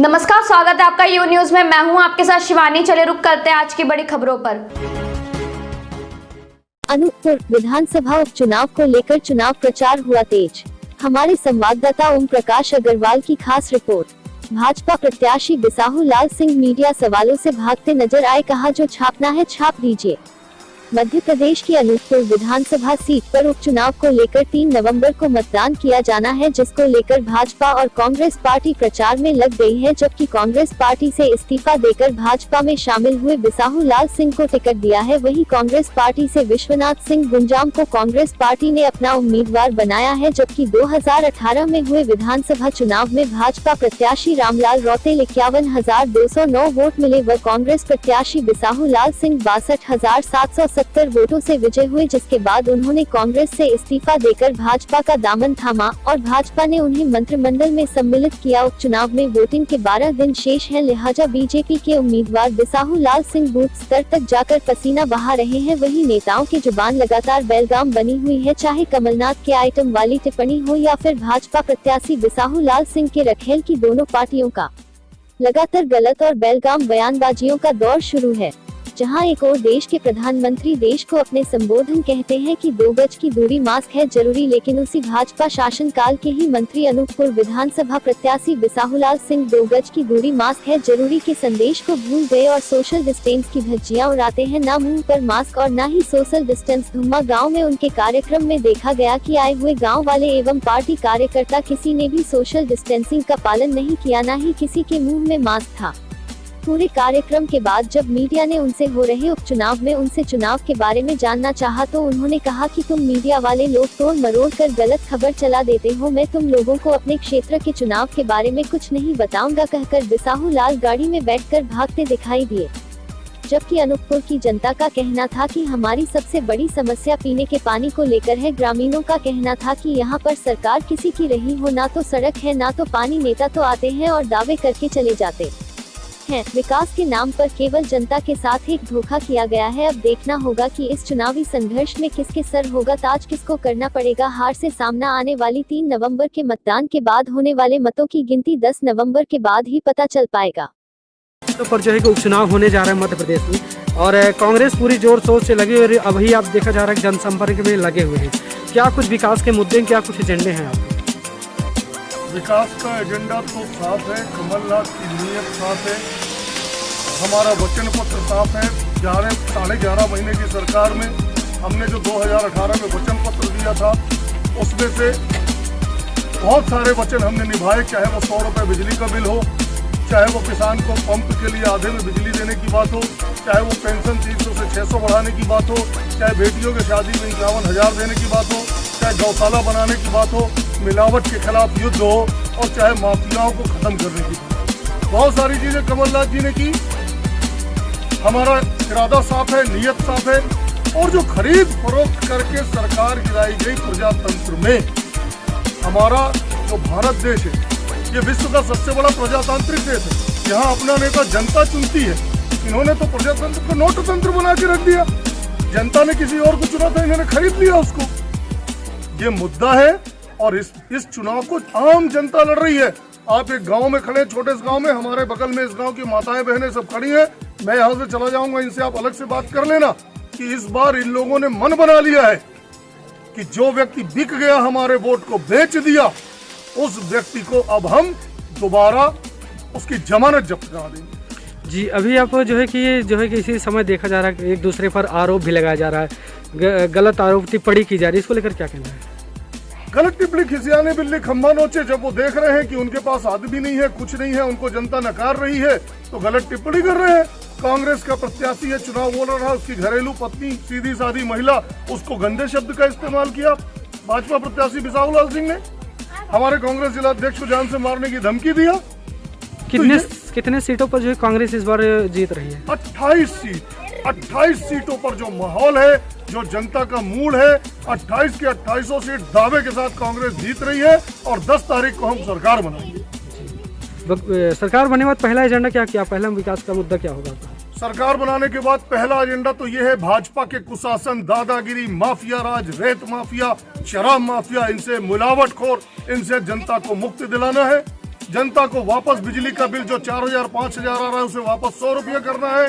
नमस्कार, स्वागत है आपका यू न्यूज में। मैं हूं आपके साथ शिवानी। चले रुक करते हैं आज की बड़ी खबरों पर। अनूपपुर विधानसभा उपचुनाव को लेकर चुनाव प्रचार हुआ तेज। हमारे संवाददाता ओम प्रकाश अग्रवाल की खास रिपोर्ट। भाजपा प्रत्याशी बिसाहू लाल सिंह मीडिया सवालों से भागते नजर आए, कहा जो छापना है छाप दीजिए। मध्य प्रदेश की अनूपपुर विधानसभा सीट पर उपचुनाव को लेकर 3 नवंबर को मतदान किया जाना है, जिसको लेकर भाजपा और कांग्रेस पार्टी प्रचार में लग गई है। जबकि कांग्रेस पार्टी से इस्तीफा देकर भाजपा में शामिल हुए बिसाहू लाल सिंह को टिकट दिया है। वहीं कांग्रेस पार्टी से विश्वनाथ सिंह गुंजाम को कांग्रेस पार्टी ने अपना उम्मीदवार बनाया है। जबकि 2018 में हुए विधानसभा चुनाव में भाजपा प्रत्याशी रामलाल रौतेल 51,209 वोट मिले व कांग्रेस प्रत्याशी बिसाहू लाल सिंह 62,770 वोटों से विजय हुए, जिसके बाद उन्होंने कांग्रेस से इस्तीफा देकर भाजपा का दामन थामा और भाजपा ने उन्हें मंत्रिमंडल में सम्मिलित किया। उपचुनाव में वोटिंग के 12 दिन शेष हैं, लिहाजा बीजेपी के उम्मीदवार बिसाहू लाल सिंह बूथ स्तर तक जाकर पसीना बहा रहे हैं। वहीं नेताओं की जुबान लगातार बेलगाम बनी हुई है, चाहे कमलनाथ के आइटम वाली टिप्पणी हो या फिर भाजपा प्रत्याशी बिसाहू लाल सिंह के रखेल की। दोनों पार्टियों का लगातार गलत और बेलगाम बयानबाजियों का दौर शुरू है। जहां एक और देश के प्रधानमंत्री देश को अपने संबोधन कहते हैं कि 2 गज की दूरी मास्क है जरूरी, लेकिन उसी भाजपा शासनकाल के ही मंत्री अनूपपुर विधानसभा प्रत्याशी बिसाहू लाल सिंह 2 गज की दूरी मास्क है जरूरी के संदेश को भूल गए और सोशल डिस्टेंस की धज्जियां उड़ाते हैं। न मुंह पर मास्क और न ही सोशल डिस्टेंस। धुम्मा गाँव में उनके कार्यक्रम में देखा गया कि आए हुए गाँव वाले एवं पार्टी कार्यकर्ता किसी ने भी सोशल डिस्टेंसिंग का पालन नहीं किया, न ही किसी के मुँह में मास्क था। पूरे कार्यक्रम के बाद जब मीडिया ने उनसे हो रहे उपचुनाव में उनसे चुनाव के बारे में जानना चाहा तो उन्होंने कहा कि तुम मीडिया वाले लोग तोड़ मरोड़ कर गलत खबर चला देते हो। मैं तुम लोगों को अपने क्षेत्र के चुनाव के बारे में कुछ नहीं बताऊंगा, कहकर बिसाहू लाल गाड़ी में बैठकर भागते दिखाई दिए। जबकि अनूपपुर की जनता का कहना था कि हमारी सबसे बड़ी समस्या पीने के पानी को लेकर है। ग्रामीणों का कहना था कि यहाँ पर सरकार किसी की रही हो, ना तो सड़क है ना तो पानी। नेता तो आते हैं और दावे करके चले जाते हैं। विकास के नाम पर केवल जनता के साथ एक धोखा किया गया है। अब देखना होगा कि इस चुनावी संघर्ष में किसके सर होगा ताज, किसको करना पड़ेगा हार से सामना। आने वाली 3 नवंबर के मतदान के बाद होने वाले मतों की गिनती 10 नवंबर के बाद ही पता चल पाएगा। तो पर जो है कि उपचुनाव होने जा रहा है मध्य प्रदेश में और कांग्रेस पूरी जोर शोर से लगी और अभी आप देखा जा रहा है जनसंपर्क में लगे हुए हैं। क्या कुछ विकास के मुद्दे, क्या कुछ एजेंडे हैं आपके? विकास का एजेंडा तो साफ है, कमलनाथ की नीयत साफ है, हमारा वचन पत्र साफ है। 11.5 महीने की सरकार में हमने जो 2018 में वचन पत्र दिया था उसमें से बहुत सारे वचन हमने निभाए, चाहे वो 100 रुपये बिजली का बिल हो, चाहे वो किसान को पंप के लिए आधे में बिजली देने की बात हो, चाहे वो पेंशन 300 से 600 बढ़ाने की बात हो, चाहे बेटियों की शादी में 51,000 देने की बात हो, चाहे गौशाला बनाने की बात हो, मिलावट के खिलाफ युद्ध हो और चाहे माफियाओं को खत्म करने की बात। बहुत सारी चीजें कमलनाथ जी ने की। हमारा इरादा साफ है, नीयत साफ है और जो खरीद फरोख्त करके सरकार गिराई गई प्रजातंत्र में, हमारा जो भारत देश है ये विश्व का सबसे बड़ा प्रजातांत्रिक देश है। यहाँ अपना नेता जनता चुनती है। इन्होंने तो प्रजातंत्र को नोटतंत्र बना के रख दिया। जनता ने किसी और को चुना था, इन्होंने खरीद लिया उसको। ये मुद्दा है और इस चुनाव को आम जनता लड़ रही है। आप एक गांव में खड़े, छोटे से गांव में, हमारे बगल में इस गांव की माताएं बहनें सब खड़ी हैं। मैं यहाँ से चला जाऊंगा, इनसे आप अलग से बात कर लेना कि इस बार इन लोगों ने मन बना लिया है कि जो व्यक्ति बिक गया, हमारे वोट को बेच दिया, उस व्यक्ति को अब हम दोबारा उसकी जमानत जब्त करा देंगे। जी, अभी आप जो है कि इसी समय देखा जा रहा है कि एक दूसरे पर आरोप भी लगाया जा रहा है, गलत आरोप टिप्पणी की जा रही है, इसको लेकर क्या कहना है? गलत टिप्पणी खिसियाने बिल्ली खम्बा नोचे। जब वो देख रहे हैं कि उनके पास आदमी नहीं है, कुछ नहीं है, उनको जनता नकार रही है, तो गलत टिप्पणी कर रहे हैं। कांग्रेस का प्रत्याशी है, चुनाव बोल रहा, उसकी घरेलू पत्नी, सीधी सादी महिला, उसको गंदे शब्द का इस्तेमाल किया। भाजपा प्रत्याशी बिसाहू लाल सिंह ने हमारे कांग्रेस जिला अध्यक्ष को जान से मारने की धमकी दिया। कितने सीटों पर जो है कांग्रेस इस बार जीत रही है? 28 सीटों पर जो माहौल है, जो जनता का मूड है, 28 की 28 सीट दावे के साथ कांग्रेस जीत रही है और 10 तारीख को हम सरकार बनाएंगे। सरकार बनने के बाद पहला एजेंडा क्या पहला विकास का मुद्दा क्या होगा? सरकार बनाने के बाद पहला एजेंडा तो ये है, भाजपा के कुशासन, दादागिरी, माफिया राज, रेत माफिया, शराब माफिया, इनसे मिलावटखोर, इनसे जनता को मुक्ति दिलाना है। जनता को वापस बिजली का बिल जो 4000 5000 आ रहा है उसे वापस 100 रुपये करना है।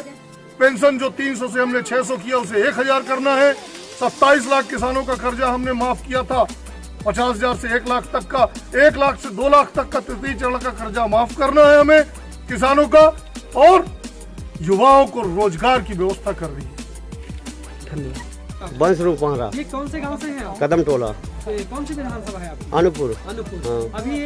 पेंशन जो 300 से हमने 600 किया उसे 1000 करना है। 27 लाख किसानों का कर्जा हमने माफ किया था, 50,000 से 1 लाख तक का, 1 लाख से 2 लाख तक का तृतीय चरण का कर्जा माफ करना है हमें किसानों का, और युवाओं को रोजगार की व्यवस्था कर रही है। धन्यवाद। वंश रूप पहरा, ये कौन से गांव से हैं आप? कदम टोला, कौन सी विधानसभा है आपकी? अनूपपुर। अनूपपुर। हाँ। अभी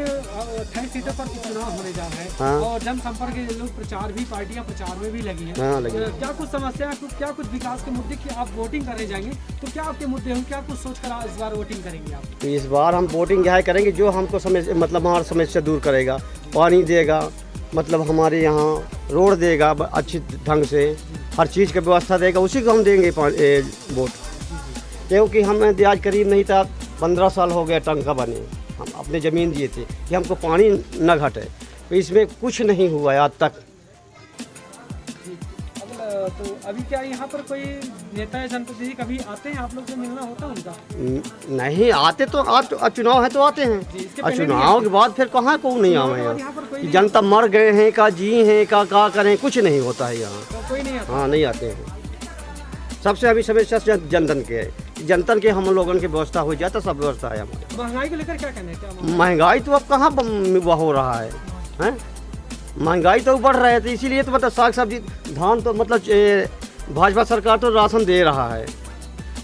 28 सीटों पर चुनाव होने जा रहा है। हाँ। और जनसंपर्क के लोग प्रचार भी, पार्टियां प्रचार में भी लगी हैं। हाँ, लगी हैं। क्या कुछ समस्या, क्या कुछ विकास के मुद्दे की आप वोटिंग करने जाएंगे तो क्या आपके मुद्दे होंगे, क्या कुछ सोचकर इस बार वोटिंग करेंगे आप? तो इस बार हम वोटिंग यहाँ करेंगे जो हमको मतलब हमारी समस्या दूर करेगा, पानी देगा, मतलब हमारे यहाँ रोड देगा अच्छी ढंग से, हर चीज़ की व्यवस्था देगा, उसी को हम देंगे वोट। क्योंकि हमें आज करीब नहीं था 15 साल हो गया टंका बने, हम अपने ज़मीन दिए थे कि हमको पानी न घटे, तो इसमें कुछ नहीं हुआ है आज तक। तो अभी क्या यहाँ पर कोई नेता या जनप्रतिनिधि कभी आते हैं, आप लोग से मिलना होता है उनका? नहीं आते तो चुनाव है तो आते हैं, इसके और पहले चुनाव के बाद फिर कहाँ को नहीं चुनाव आवे के बाद यहाँ। यहाँ पर कोई कि जनता मर गए हैं का जी हैं का करें, कुछ नहीं होता है यहाँ। तो कोई नहीं आता? हाँ, नहीं आते हैं। सबसे अभी समस्या जनधन के है, जनधन के हम लोगों की व्यवस्था हो जाए तो सब व्यवस्था है हमारे। महंगाई को लेकर क्या कहना है? क्या महंगाई तो अब कहाँ वह हो रहा है, हैं? महंगाई तो बढ़ रहा है, तो इसीलिए तो मतलब साग सब्जी धान तो मतलब भाजपा सरकार तो राशन दे रहा है,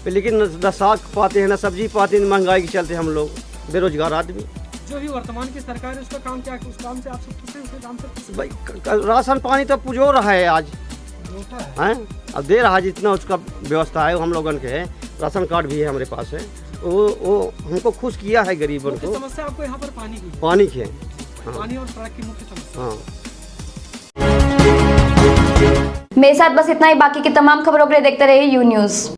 लेकिन न साग पाते हैं न सब्जी पाते हैं, महंगाई के चलते हम लोग बेरोजगार आदमी। जो भी वर्तमान की सरकार है उसका काम क्या है? उस काम से आप सब खुश हैं? उसके काम से खुश हैं? भाई राशन पानी तो पुजो रहा है आज, हैं? अब दे रहा है जितना उसका व्यवस्था है, हम लोगों के है, राशन कार्ड भी है हमारे पास है, वो हमको खुश किया है गरीबों मुख्य को। समस्या आपको यहाँ पर पानी की है? पानी के, हाँ। पानी और सड़क की मुख्य समस्या। हाँ। मेरे साथ बस इतना ही। बाकी की तमाम खबरों के लिए देखते रहिए यू न्यूज़।